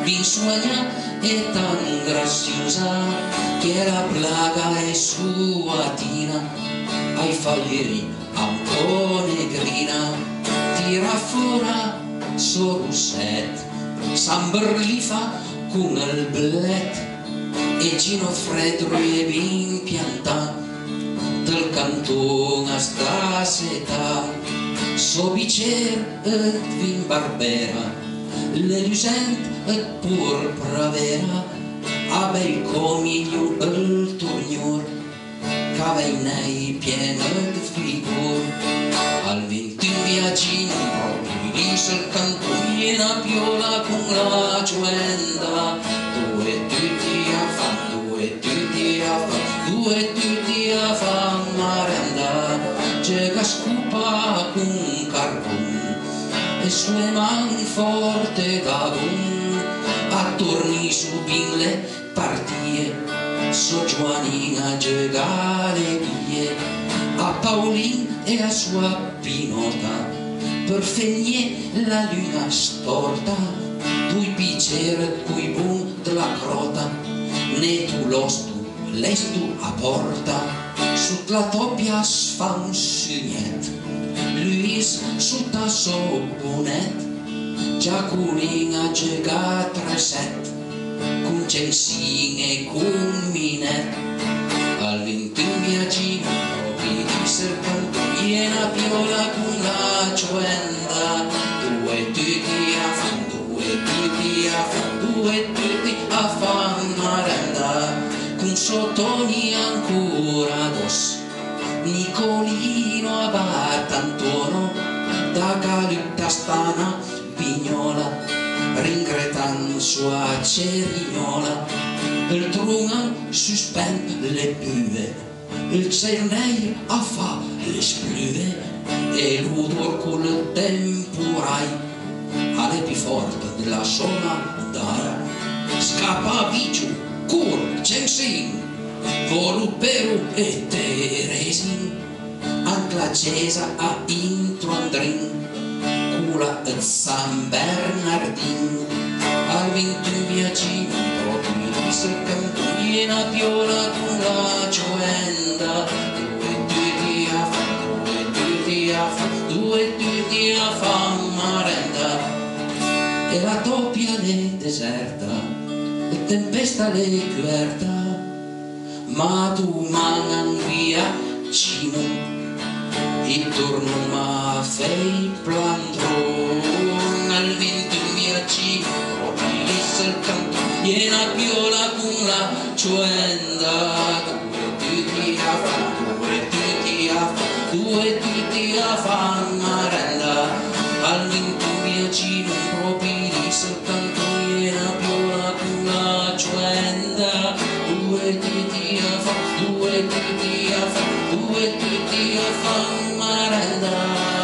Bin sueña è tan graziosa che la plaga è suatina, ai faglieri a un po' negrina, tira fuori so russet, s'amberlifa con il blet e Gino Fredro è ben pianta del canton a sta seta, so bicer et vin barbera, le lucent et purpra vera, a bel comiglio il tornior, cavei nei pieno de figur, al 21 viaggino proprio dice il canton piena piola con la giuenda, due tutti a fan, due tutti a fan, due tutti a fan marenda, c'è che scupa con carbon e sue man forte gabun, attorni su bin le partie, so Giovanin a giocare vie, a Paulin e a sua pinota, per fegne la luna storta, tui picer cui bun della crota, ne tu l'ostu, l'estu a porta, sut la toppia sfa un sugnet, Luis sut a so bonet, Giaculin a gioca 3-7, con Censìn e con Minet, al 21 viaggino proprio di serpente, piena piola con la giuenda, due tutti a fan, due tutti a fan, due tutti a fan marenda, con sottoni ancora dos, Nicolino a Bartantono, da Calutta stana Vignola, ringretan sua cerignola, il trunan suspend le buve, il cerneil a fa le spluve, e l'odor con il temporai, all'epiforte della sola dai, scappa Vigiu, Cur, Censìn, Volupero e Teresin, anche la Cesa a intro Andrin, Cula e San Bernardin, al 21 viaggino proprio di il canto piena piola con la giuenda, due tutti a fan, due tutti a fan, due tutti a fan marenda, e la doppia le deserta, e tempesta le coverta, ma tu mangan via cino, e torno ma fei plantron, al 21 viaggino proprio il canto piena piola con la giuenda, due tutti a fan, due tutti a fan, due tutti a fan marenda, al 21 viaggino proprio il canto piena piola con la giuenda, due tutti a fan, due tutti a fan, due tutti a fan marenda.